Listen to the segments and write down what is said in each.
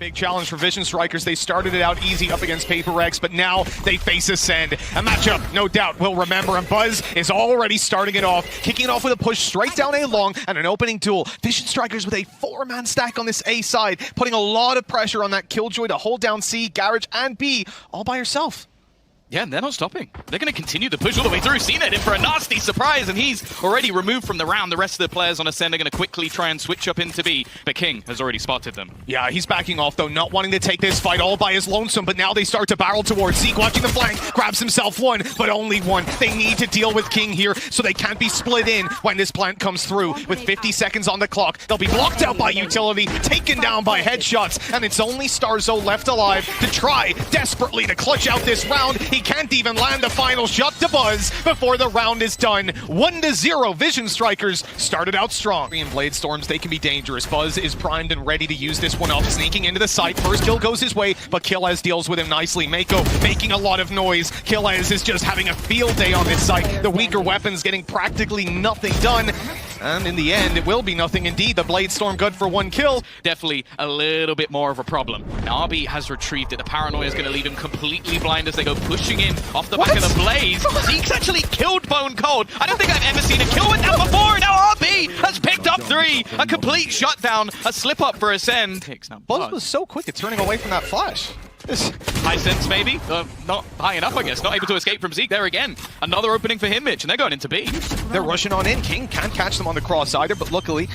Big challenge for Vision Strikers. They started it out easy up against Paper Rex, but now they face ACEND. A matchup, no doubt, we'll remember. And Buzz is already starting it off, kicking it off with a push straight down A long and an opening duel. Vision Strikers with a 4-man stack on this A side, putting a lot of pressure on that Killjoy to hold down C, Garage, and B all by herself. Yeah, and they're not stopping. They're going to continue the push all the way through. CNED in for a nasty surprise, and he's already removed from the round. The rest of the players on ACEND are going to quickly try and switch up into B, but King has already spotted them. Yeah, he's backing off, though, not wanting to take this fight all by his lonesome, but now they start to barrel towards Zeke, watching the flank, grabs himself one, but only one. They need to deal with King here, so they can't be split in when this plant comes through. With 50 seconds on the clock, they'll be blocked out by utility, taken down by headshots, and it's only Starzo left alive to try desperately to clutch out this round. He can't even land the final shot to Buzz before the round is done. 1-0, Vision Strikers started out strong. In Blade Storms, they can be dangerous. Buzz is primed and ready to use this one off, sneaking into the site. First kill goes his way, but Killez deals with him nicely. Mako making a lot of noise. Killez is just having a field day on this site. The weaker weapons getting practically nothing done. And in the end, it will be nothing indeed. The Blade Storm good for 1 kill. Definitely a little bit more of a problem. Now RB has retrieved it. The paranoia is going to leave him completely blind as they go pushing in off the back of the Blaze. Zeke's actually killed Bone Cold. I don't think I've ever seen a kill with that before. Now RB has picked up 3. A complete shutdown. A slip up for ACEND. Now Buzz was so quick at turning away from that flash. High sense, maybe. Not high enough, I guess. Not able to escape from Zeke there again. Another opening for him, Mitch, and they're going into B. They're rushing on in. King can't catch them on the cross either, but luckily...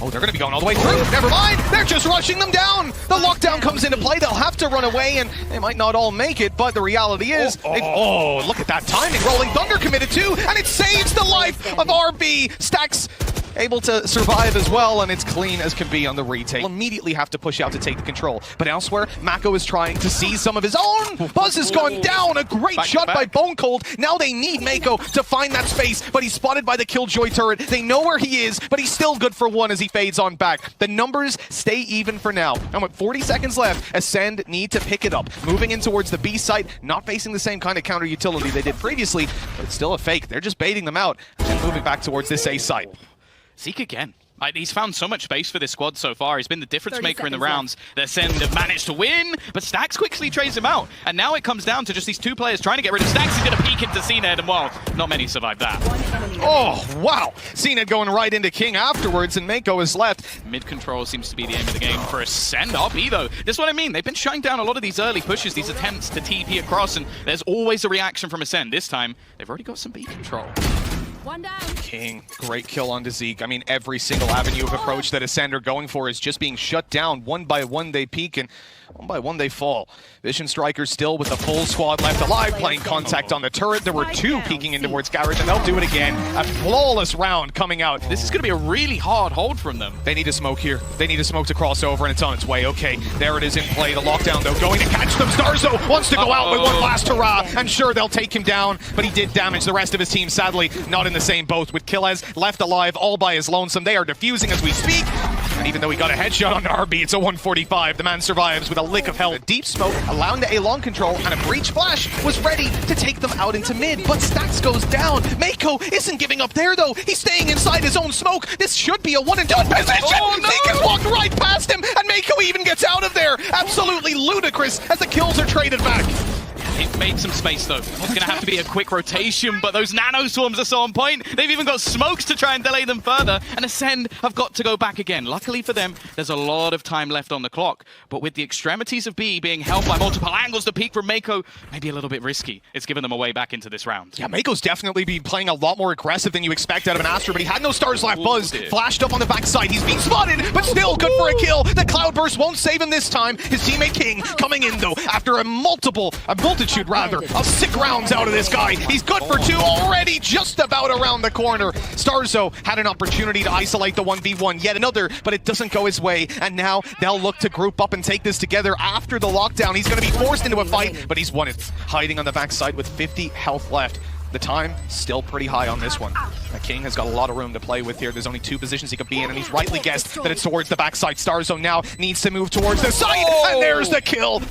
Oh, they're going to be going all the way through. Never mind. They're just rushing them down. The lockdown comes into play. They'll have to run away, and they might not all make it, but the reality is... Oh, look at that timing. Rolling Thunder committed too, and it saves the life of RB. Stacks able to survive as well, and it's clean as can be on the retake. Will immediately have to push out to take the control. But elsewhere, Mako is trying to seize some of his own. Buzz has gone down. A great shot by Bone Cold. Now they need Mako to find that space, but he's spotted by the Killjoy turret. They know where he is, but he's still good for 1 as he fades on back. The numbers stay even for now. And with 40 seconds left, ACEND need to pick it up. Moving in towards the B site, not facing the same kind of counter utility they did previously, but it's still a fake. They're just baiting them out and moving back towards this A site. Zeke again. He's found so much space for this squad so far. He's been the difference maker in the rounds. The ACEND have managed to win, but Stax quickly trays him out. And now it comes down to just these 2 players trying to get rid of Stax. He's going to peek into CNED, and well, not many survive that. Oh, wow. CNED going right into King afterwards, and Mako is left. Mid-control seems to be the aim of the game for ACEND. RB, though, this is what I mean. They've been shutting down a lot of these early pushes, these attempts to TP across, and there's always a reaction from ACEND. This time, they've already got some B control. 1 down. King, great kill onto Zeke. I mean, every single avenue of approach that ACEND are going for is just being shut down. 1 by 1 they peak, and 1 by 1 they fall. Vision Strikers still with the full squad left alive, playing contact on the turret. There were 2 peeking in towards Garage, and they'll do it again. A flawless round coming out. This is going to be a really hard hold from them. They need a smoke here. They need a smoke to cross over, and it's on its way. Okay, there it is in play. The lockdown, though, going to catch them. Starzo wants to go out with 1 last hurrah, and sure, they'll take him down, but he did damage the rest of his team, sadly, not in the same boat. With Killez left alive all by his lonesome, they are defusing as we speak. And even though he got a headshot on RB, it's a 145. The man survives with a lick of health. A deep smoke, allowing the A-long control, and a breach flash was ready to take them out into mid, but Stax goes down. Mako isn't giving up there, though. He's staying inside his own smoke. This should be a 1-and-done position. Oh, no! Zeke has walked right past him, and Mako even gets out of there. Absolutely ludicrous as the kills are traded back. They've made some space, though. It's going to have to be a quick rotation, but those nano swarms are so on point. They've even got smokes to try and delay them further, and ACEND have got to go back again. Luckily for them, there's a lot of time left on the clock, but with the extremities of B being held by multiple angles, the peak from Mako may be a little bit risky. It's given them a way back into this round. Yeah, Mako's definitely been playing a lot more aggressive than you expect out of an Astra, but he had no stars left. Buzz flashed up on the backside. He's being spotted, but still good for a kill. The Cloudburst won't save him this time. His teammate King coming in, though, after a multitude of 6 rounds out of this guy. He's good for 2 already, just about around the corner. Starzo had an opportunity to isolate the 1v1, yet another, but it doesn't go his way, and now they'll look to group up and take this together after the lockdown. He's going to be forced into a fight, but he's won it. Hiding on the backside with 50 health left. The time still pretty high on this one. The King has got a lot of room to play with here. There's only 2 positions he could be in, and he's rightly guessed that it's towards the backside. Starzo now needs to move towards the side, and there's the kill.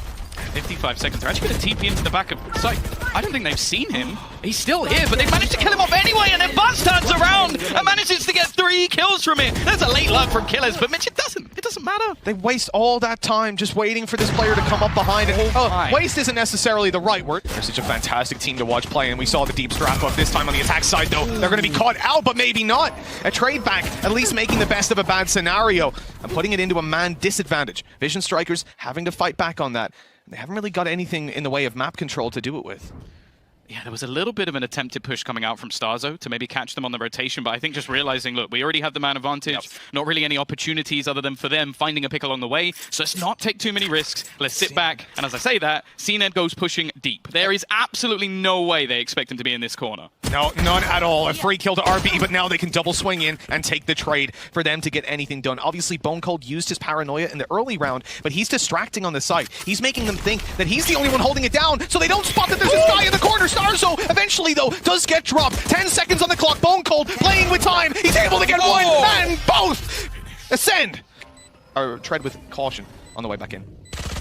55 seconds. They're actually going to TP into the back of the site. I don't think they've seen him. He's still here, but they've managed to kill him off anyway, and then Buzz turns around and manages to get 3 kills from it. There's a late lurk from Killers, but Mitch, it doesn't matter. They waste all that time just waiting for this player to come up behind it. Waste isn't necessarily the right word. They're such a fantastic team to watch play, and we saw the deep strap up this time on the attack side, though. They're going to be caught out, but maybe not. A trade back, at least making the best of a bad scenario and putting it into a man disadvantage. Vision Strikers having to fight back on that. They haven't really got anything in the way of map control to do it with. Yeah, there was a little bit of an attempted push coming out from Starzo to maybe catch them on the rotation, but I think just realizing, look, we already have the man advantage, not really any opportunities other than for them finding a pick along the way, so let's not take too many risks, let's sit back, and as I say that, ACEND goes pushing deep. There is absolutely no way they expect him to be in this corner. No, none at all. A free kill to RB, but now they can double swing in and take the trade for them to get anything done. Obviously, Bone Cold used his paranoia in the early round, but he's distracting on the site. He's making them think that he's the only one holding it down, so they don't spot that there's this guy in the corner. Starzo eventually, though, does get dropped. 10 seconds on the clock. Bone Cold playing with time. He's able to get one and both. ACEND. Or tread with caution on the way back in.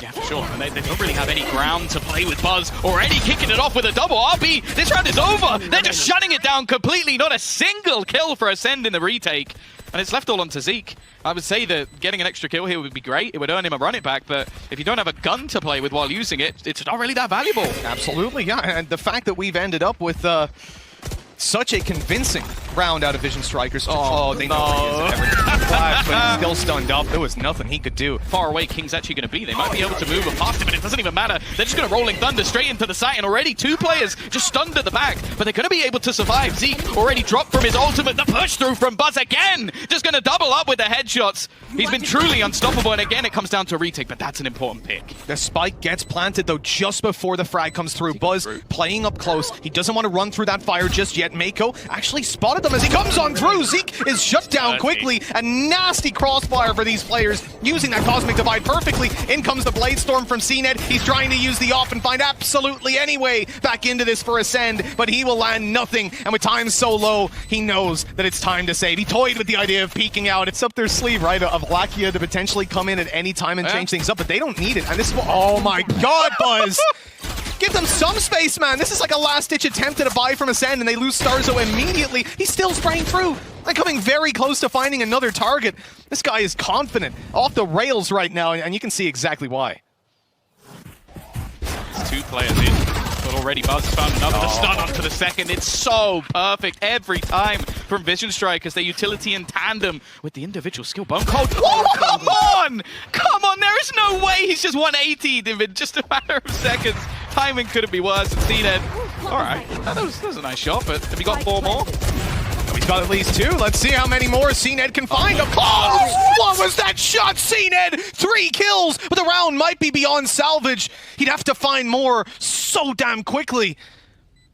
Yeah, for sure. And they don't really have any ground to play with Buzz. Already kicking it off with a double. RB, this round is over. They're just shutting it down completely. Not a single kill for ACEND in the retake. And it's left all onto Zeke. I would say that getting an extra kill here would be great. It would earn him a run it back, but if you don't have a gun to play with while using it, it's not really that valuable. Absolutely, yeah. And the fact that we've ended up with such a convincing round out of Vision Strikers. Oh, they know he is but he's still stunned up. There was nothing he could do. Far away King's actually going to be. They might be able to move past him, but it doesn't even matter. They're just going to Rolling Thunder straight into the site, and already 2 players just stunned at the back, but they're going to be able to survive. Zeke already dropped from his ultimate. The push through from Buzz again. Just going to double up with the headshots. He's been truly unstoppable, and again, it comes down to a retake, but that's an important pick. The spike gets planted, though, just before the frag comes through. Buzz playing up close. He doesn't want to run through that fire just yet. Mako actually spotted them as he comes on through. Zeke is shut down quickly. A nasty crossfire for these players, using that Cosmic Divide perfectly. In comes the Blade Storm from ACEND. He's trying to use the off and find absolutely any way back into this for ACEND, but he will land nothing. And with time so low, he knows that it's time to save. He toyed with the idea of peeking out. It's up their sleeve, right, of Lakia to potentially come in at any time and change things up, but they don't need it. And this is what, oh my god, Buzz! Give them some space, man. This is like a last-ditch attempt at a buy from ACEND, and they lose Starzo immediately. He's still spraying through. They're coming very close to finding another target. This guy is confident, off the rails right now, and you can see exactly why. It's 2 players in, but already Buzz has found another. The stun onto the second. It's so perfect every time from Vision Strikers. Their utility in tandem with the individual skill. Bone Cold. Oh, come on! Come on, there is no way he's just 180'd him in just a matter of seconds. Timing couldn't be worse. And ACEND. Alright, that was a nice shot, but have you got 4 more? He's got at least 2. Let's see how many more ACEND can find. Oh, what was that shot? ACEND, 3 kills, but the round might be beyond salvage. He'd have to find more so damn quickly.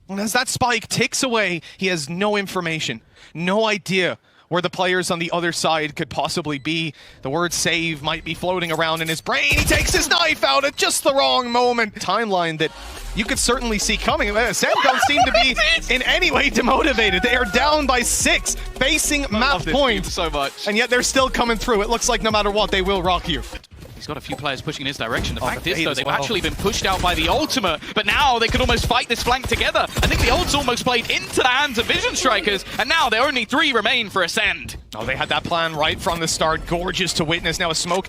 And as that spike ticks away, he has no information, no idea where the players on the other side could possibly be. The word save might be floating around in his brain. He takes his knife out at just the wrong moment. Timeline that you could certainly see coming. ACEND don't seem to be in any way demotivated. They are down by 6, facing map points. So much. And yet they're still coming through. It looks like no matter what, they will rock you. He's got a few players pushing in his direction. The fact is, though, they've actually been pushed out by the ultimate, but now they could almost fight this flank together. I think the ult's almost played into the hands of Vision Strikers, and now there only 3 remain for ACEND. Oh, they had that plan right from the start. Gorgeous to witness. Now a smoke,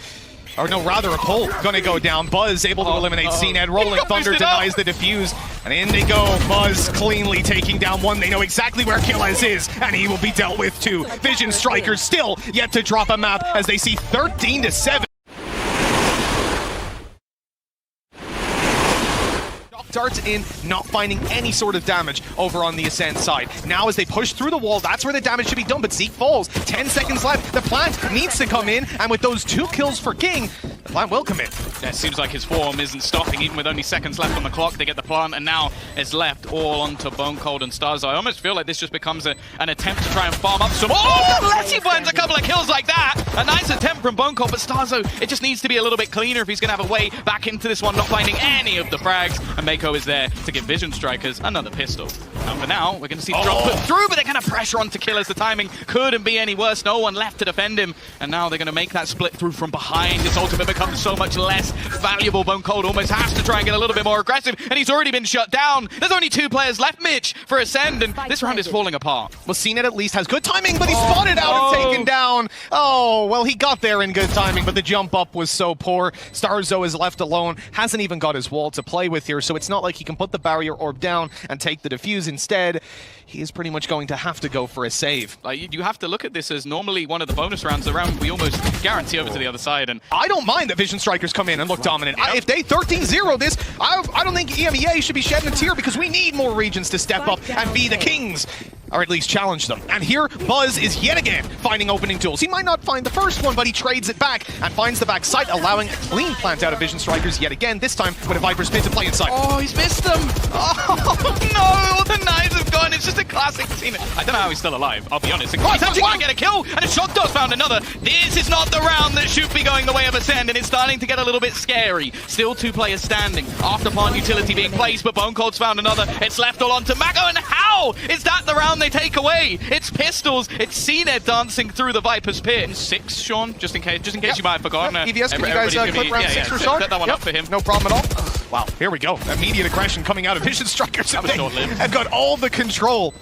or no, rather a pull, gonna go down. Buzz able to eliminate ACEND. Rolling Thunder denies the defuse, and in they go. Buzz cleanly taking down 1. They know exactly where Killers is, and he will be dealt with 2. Vision Strikers still yet to drop a map as they see 13-7. Darts in, not finding any sort of damage over on the ACEND side. Now as they push through the wall, that's where the damage should be done, but Zeke falls. 10 seconds left. The plant needs to come in, and with those 2 kills for King, the plant will come in. Yeah, it seems like his form isn't stopping, even with only seconds left on the clock. They get the plant, and now it's left all onto Bone Cold and Starzo. I almost feel like this just becomes an attempt to try and farm up some... Oh, unless he finds a couple of kills like that! A nice attempt attempt from Bonecolt, but Starzo, it just needs to be a little bit cleaner if he's going to have a way back into this one, not finding any of the frags. And Mako is there to give Vision Strikers another pistol. And for now, we're going to see the drop put through, but they're going to pressure on to Killers. The timing couldn't be any worse. No one left to defend him. And now they're going to make that split through from behind. His ultimate becomes so much less valuable. Bonecolt almost has to try and get a little bit more aggressive, and he's already been shut down. There's only 2 players left, Mitch, for Ascend, and this round is falling apart. Well, CNED at least has good timing, but he's spotted out and taken down. Oh, well, he got there in good timing, but the jump up was so poor. Starzo is left alone, hasn't even got his wall to play with here, so it's not like he can put the barrier orb down and take the defuse. Instead, he is pretty much going to have to go for a save. Like, you have to look at this as normally one of the bonus rounds, the round we almost guarantee over to the other side. And I don't mind that Vision Strikers come in and look dominant. If they 13-0 this, I don't think EMEA should be shedding a tear, because we need more regions to step up and be the kings, or at least challenge them. And here, Buzz is yet again finding opening tools. He might not find the first one, but he trades it back and finds the back site, allowing a clean plant out of Vision Strikers yet again, this time with a Viper's Pit to play inside. Oh, he's missed them! Oh, no! The knives have gone. It's just a classic scene. I don't know how he's still alive, I'll be honest. He's actually going to get a kill, and a Shock Dog found another. This is not the round that should be going the way of Ascend, and it's starting to get a little bit scary. Still 2 players standing. Afterplant utility being placed, but Bonecolt's found another. It's left all on to Mako, and how is that the round they take away? It's pistols. It's CNED dancing through the Viper's Pit. 6, Sean, just in case you might have forgotten. EVS, can you guys clip round 6 for Sean? Set that one up for him. No problem at all. Wow, here we go. Immediate aggression coming out of Vision Strikers. I've got all the control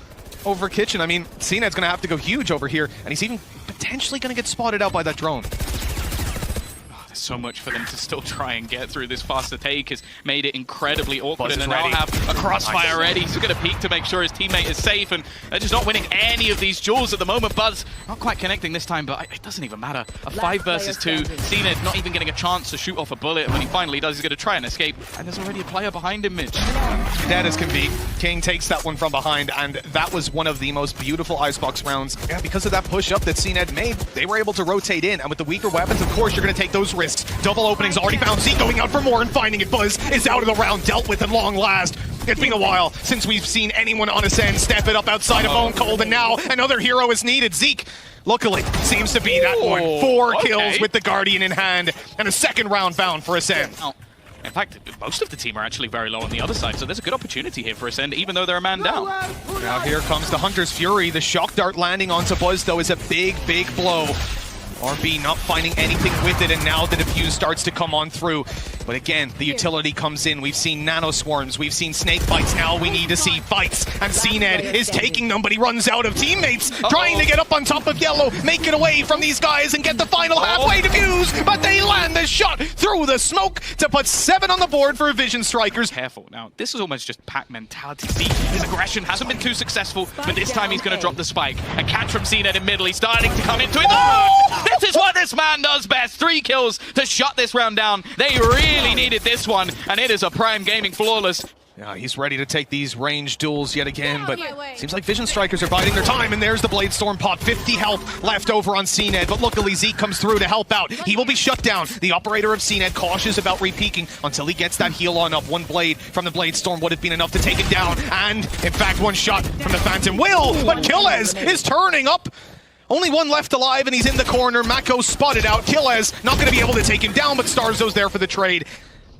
over Kitchen. I mean, CNED's going to have to go huge over here, and he's even potentially going to get spotted out by that drone. So much for them to still try and get through. This faster take has made it incredibly awkward, and they now have a crossfire ready. He's going to peek to make sure his teammate is safe, and they're just not winning any of these duels at the moment. Buzz not quite connecting this time, but it doesn't even matter. A 5 versus 2. CNED not even getting a chance to shoot off a bullet. When he finally does, he's going to try and escape, and there's already a player behind him, Mitch. Dead as can be. King takes that one from behind, and that was one of the most beautiful Icebox rounds. Yeah, because of that push-up that CNED made, they were able to rotate in, and with the weaker weapons, of course, you're going to take those risks. Double openings already found. Zeke going out for more and finding it. Buzz is out of the round, dealt with at long last. It's been a while since we've seen anyone on Ascend step it up outside of Bonecolt, and now another hero is needed. Zeke, luckily, seems to be that one. 4 kills with the Guardian in hand, and a second round bound for Ascend. In fact, most of the team are actually very low on the other side, so there's a good opportunity here for Ascend, even though they're a man down. Now here comes the Hunter's Fury. The shock dart landing onto Buzz, though, is a big, big blow. RB not finding anything with it, and now the defuse starts to come on through. But again, the utility comes in. We've seen nano swarms, we've seen snake bites. Now we need to see bites, and CNED is taking them, but he runs out of teammates, trying to get up on top of Yellow, make it away from these guys and get the final halfway defuse, but they land the shot through the smoke to put 7 on the board for Vision Strikers. Careful. Now, this is almost just pack mentality. See, his aggression hasn't been too successful, but this time he's going to drop the spike. A catch from CNED in middle. He's starting to come into it. This is what this man does best. 3 kills to shut this round down. They really needed this one, and it is a Prime Gaming flawless. Yeah, he's ready to take these range duels yet again, but seems like Vision Strikers are biding their time, and there's the Blade Storm pop. 50 health left over on CNED, but luckily Zeke comes through to help out. He will be shut down. The operator of CNED cautious about re-peeking until he gets that heal on up. 1 blade from the Blade Storm would have been enough to take it down, and in fact 1 shot from the Phantom will, but Killez is turning up. Only 1 left alive, and he's in the corner. Mako spotted out. Killez not going to be able to take him down, but Starzo's there for the trade.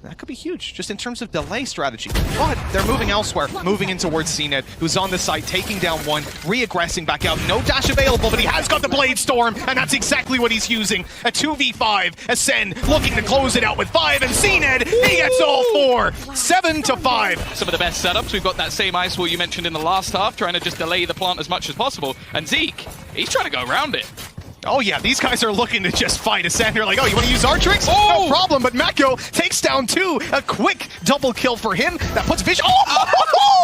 That could be huge, just in terms of delay strategy. But they're moving elsewhere, moving in towards CNED, who's on the site, taking down 1, re-aggressing back out. No dash available, but he has got the Blade Storm, and that's exactly what he's using. A 2v5, Ascend looking to close it out with 5, and CNED, he gets all 4. 7-5. Some of the best setups. We've got that same ice wall you mentioned in the last half, trying to just delay the plant as much as possible. And Zeke, he's trying to go around it. Oh yeah, these guys are looking to just fight Ascend. They're like, oh, you want to use our tricks? No problem, but Mako takes down 2. A quick double kill for him. That puts Vision...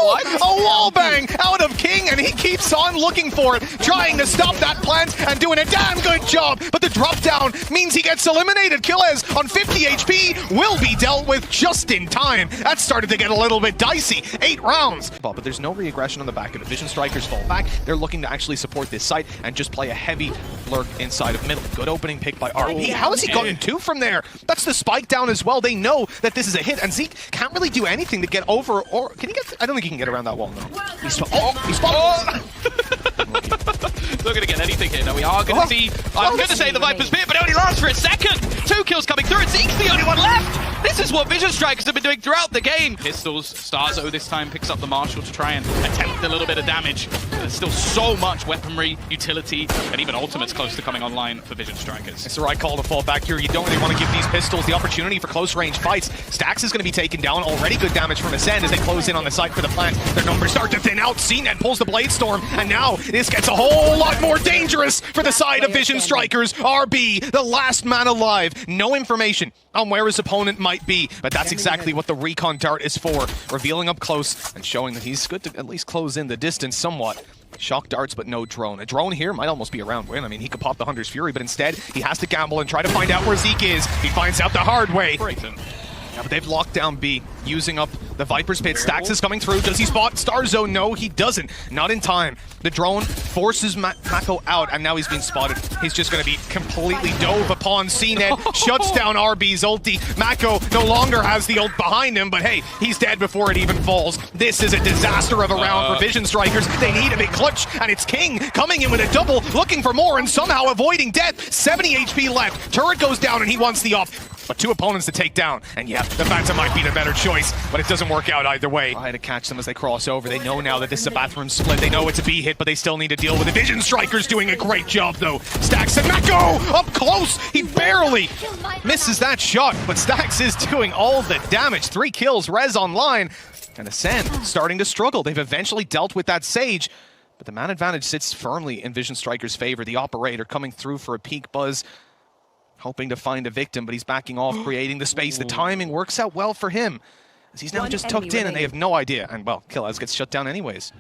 What? A wall bang out of King, and he keeps on looking for it, trying to stop that plant and doing a damn good job. But the drop down means he gets eliminated. Killez on 50 HP will be dealt with just in time. That started to get a little bit dicey. 8 rounds. But there's no re-aggression on the back of it. Vision Strikers fall back. They're looking to actually support this site and just play a heavy lurk inside of middle. Good opening pick by RP. How has he gotten 2 from there? That's the spike down as well. They know that this is a hit, and Zeke can't really do anything to get over, or can he get... I don't think he can get around that wall, no. He's Not going to get anything here. Now we are going to see, I'm going to say the Viper's Pit, but it only lasts for a second. 2 kills coming through, and Zeke's the only one left. This is what Vision Strikers have been doing throughout the game. Pistols, Starzo this time picks up the Marshal to try and attempt a little bit of damage. There's still so much weaponry, utility, and even ultimates close to coming online for Vision Strikers. It's the right call to fall back here. You don't really want to give these pistols the opportunity for close range fights. Stax is going to be taken down. Already good damage from ACEND as they close in on the site for the plant. Their numbers start to thin out. CNET pulls the Blade Storm, and now this gets a whole lot more dangerous for the side of Vision Strikers. RB, the last man alive. No information on where his opponent might be, but that's exactly what the recon dart is for. Revealing up close and showing that he's good to at least close in the distance somewhat. Shock darts, but no drone. A drone here might almost be a round win. I mean, he could pop the Hunter's Fury, but instead, he has to gamble and try to find out where Zeke is. He finds out the hard way. Yeah, but they've locked down B, using up the Viper's Pit. Stax is coming through. Does he spot Starzo? No, he doesn't. Not in time. The drone forces Mako out, and now he's being spotted. He's just going to be completely dove upon CNET, shuts down RB's ulti. Mako no longer has the ult behind him, but hey, he's dead before it even falls. This is a disaster of a round for Vision Strikers. They need a big clutch, and it's King coming in with a double, looking for more, and somehow avoiding death. 70 HP left. Turret goes down, and he wants the off. But 2 opponents to take down, and yeah, the Phantom might be the better choice, but it doesn't work out either way. Try to catch them as they cross over. They know now that this is a bathroom split. They know it's a B hit, but they still need to deal with it. Vision Strikers doing a great job, though. Stax and Mako up close. He barely misses that shot, but Stax is doing all the damage. 3 kills, Rez online, and ACEND starting to struggle. They've eventually dealt with that Sage, but the man advantage sits firmly in Vision Strikers' favor. The Operator coming through for a peek buzz, hoping to find a victim, but he's backing off, creating the space. The timing works out well for him, as he's now just tucked in, and they have no idea. And, well, Killaz gets shut down anyways.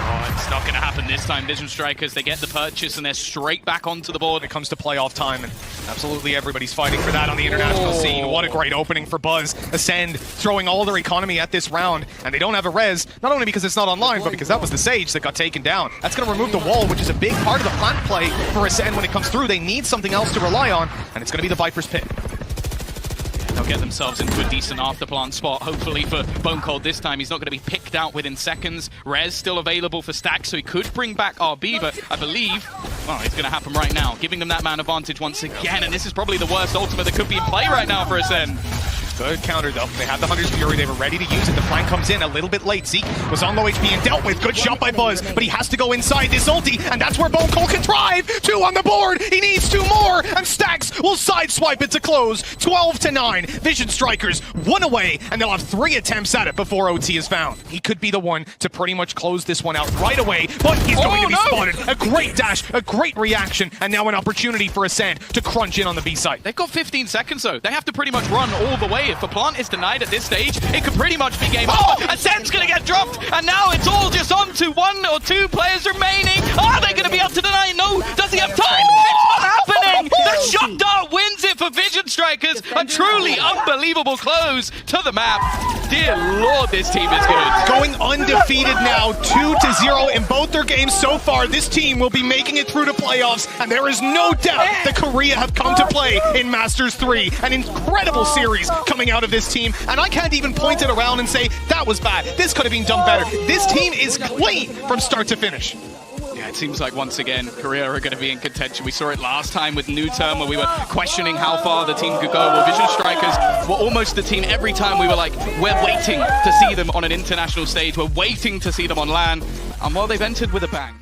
Oh, it's not going to happen this time. Vision Strikers, they get the purchase, and they're straight back onto the board. When it comes to playoff time, and absolutely everybody's fighting for that on the international scene. What a great opening for Buzz. ACEND throwing all their economy at this round, and they don't have a res, not only because it's not online, but because that was the Sage that got taken down. That's going to remove the wall, which is a big part of the plant play for ACEND when it comes through. They need something else to rely on, and it's going to be the Viper's Pit. They'll get themselves into a decent afterplant spot, hopefully for Bone Cold this time. He's not going to be picked out within seconds. Rez still available for Stax, so he could bring back RB, but I believe, well, it's going to happen right now, giving them that man advantage once again, and this is probably the worst ultimate that could be in play right now for ACEND. Good counter, though. They have the Hunter's Fury. They were ready to use it. The flank comes in a little bit late. Zeke was on low HP and dealt with. Good shot by Buzz, but he has to go inside this ulti, and that's where Bone Cold can thrive. 2 on the board. He needs 2 more, and Stax will sideswipe it to close. 12-9. Vision Strikers 1 away, and they'll have 3 attempts at it before OT is found. He could be the one to pretty much close this one out right away, but he's going to be spotted. A great dash, a great reaction, and now an opportunity for ACEND to crunch in on the B site. They've got 15 seconds, though. They have to pretty much run all the way. If the plant is denied at this stage, it could pretty much be game over. ACEND's going to get dropped, and now it's all just on to 1 or 2 players remaining. Are they going to be able to deny? No. Does he have time? It's not happening. The shot dart wins it for Vision Strikers. A truly unbelievable close to the map. Dear Lord, this team is good. Going undefeated now, 2-0 in both their games so far. This team will be making it through to playoffs, and there is no doubt that Korea have come to play in Masters 3. An incredible series coming out of this team, and I can't even point it around and say, that was bad. This could have been done better. This team is clean from start to finish. Yeah, it seems like once again, Korea are going to be in contention. We saw it last time with New Term where we were questioning how far the team could go. Well, Vision Strikers were almost the team every time we were like, we're waiting to see them on an international stage. We're waiting to see them on LAN. And well, they've entered with a bang.